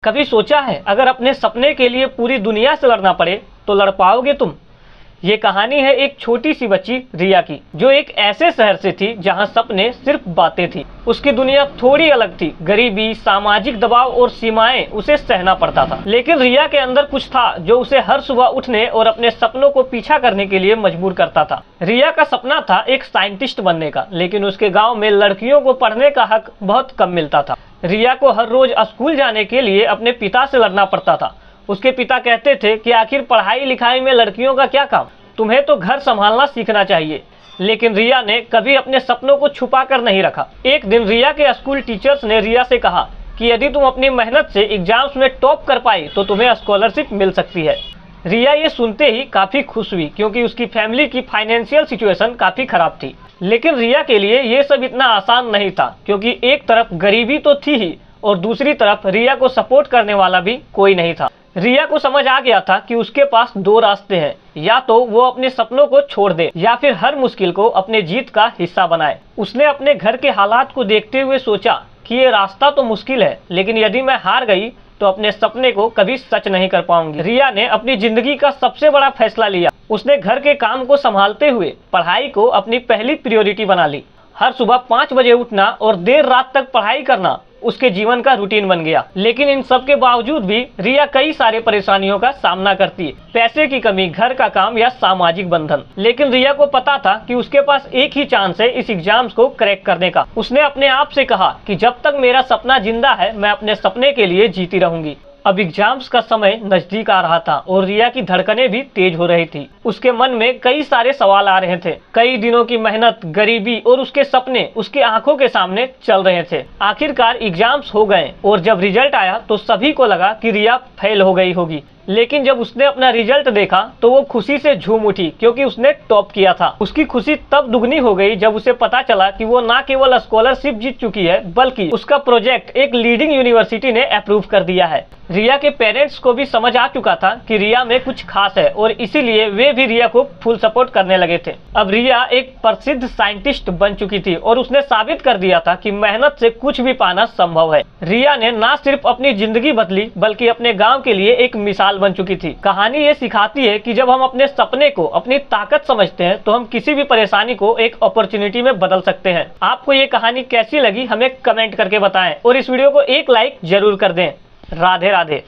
कभी सोचा है अगर अपने सपने के लिए पूरी दुनिया से लड़ना पड़े तो लड़ पाओगे तुम? ये कहानी है एक छोटी सी बच्ची रिया की, जो एक ऐसे शहर से थी जहां सपने सिर्फ बातें थी। उसकी दुनिया थोड़ी अलग थी। गरीबी, सामाजिक दबाव और सीमाएं उसे सहना पड़ता था। लेकिन रिया के अंदर कुछ था जो उसे हर सुबह उठने और अपने सपनों को पीछा करने के लिए मजबूर करता था। रिया का सपना था एक साइंटिस्ट बनने का, लेकिन उसके गाँव में लड़कियों को पढ़ने का हक बहुत कम मिलता था। रिया को हर रोज स्कूल जाने के लिए अपने पिता से लड़ना पड़ता था। उसके पिता कहते थे कि आखिर पढ़ाई लिखाई में लड़कियों का क्या काम, तुम्हें तो घर संभालना सीखना चाहिए। लेकिन रिया ने कभी अपने सपनों को छुपा कर नहीं रखा। एक दिन रिया के स्कूल टीचर्स ने रिया से कहा कि यदि तुम अपनी मेहनत से एग्जाम्स में टॉप कर पाई तो तुम्हें स्कॉलरशिप मिल सकती है। रिया ये सुनते ही काफी खुश हुई, क्योंकि उसकी फैमिली की फाइनेंशियल सिचुएशन काफी खराब थी। लेकिन रिया के लिए ये सब इतना आसान नहीं था, क्योंकि एक तरफ गरीबी तो थी ही और दूसरी तरफ रिया को सपोर्ट करने वाला भी कोई नहीं था। रिया को समझ आ गया था कि उसके पास दो रास्ते हैं, या तो वो अपने सपनों को छोड़ दे या फिर हर मुश्किल को अपने जीत का हिस्सा बनाए। उसने अपने घर के हालात को देखते हुए सोचा कि ये रास्ता तो मुश्किल है, लेकिन यदि मैं हार गई तो अपने सपने को कभी सच नहीं कर पाऊंगी। रिया ने अपनी जिंदगी का सबसे बड़ा फैसला लिया। उसने घर के काम को संभालते हुए पढ़ाई को अपनी पहली प्रायोरिटी बना ली। हर सुबह 5 बजे उठना और देर रात तक पढ़ाई करना उसके जीवन का रूटीन बन गया। लेकिन इन सब के बावजूद भी रिया कई सारे परेशानियों का सामना करती है। पैसे की कमी, घर का काम या सामाजिक बंधन। लेकिन रिया को पता था कि उसके पास एक ही चांस है इस एग्जाम्स को क्रैक करने का। उसने अपने आप से कहा कि जब तक मेरा सपना जिंदा है मैं अपने सपने के लिए जीती रहूंगी। अब एग्जाम्स का समय नजदीक आ रहा था और रिया की धड़कनें भी तेज हो रही थी। उसके मन में कई सारे सवाल आ रहे थे। कई दिनों की मेहनत, गरीबी और उसके सपने उसकी आंखों के सामने चल रहे थे। आखिरकार एग्जाम्स हो गए और जब रिजल्ट आया तो सभी को लगा कि रिया फेल हो गई होगी। लेकिन जब उसने अपना रिजल्ट देखा तो वो खुशी से झूम उठी, क्योंकि उसने टॉप किया था। उसकी खुशी तब दुगनी हो गई जब उसे पता चला कि वो न केवल स्कॉलरशिप जीत चुकी है, बल्कि उसका प्रोजेक्ट एक लीडिंग यूनिवर्सिटी ने अप्रूव कर दिया है। रिया के पेरेंट्स को भी समझ आ चुका था कि रिया में कुछ खास है और इसीलिए वे भी रिया को फुल सपोर्ट करने लगे थे। अब रिया एक प्रसिद्ध साइंटिस्ट बन चुकी थी और उसने साबित कर दिया था कि मेहनत से कुछ भी पाना संभव है। रिया ने न सिर्फ अपनी जिंदगी बदली, बल्कि अपने गाँव के लिए एक मिसाल बन चुकी थी। कहानी ये सिखाती है कि जब हम अपने सपने को अपनी ताकत समझते हैं तो हम किसी भी परेशानी को एक अपॉर्चुनिटी में बदल सकते हैं। आपको ये कहानी कैसी लगी हमें कमेंट करके बताएं और इस वीडियो को एक लाइक जरूर कर दें। राधे राधे।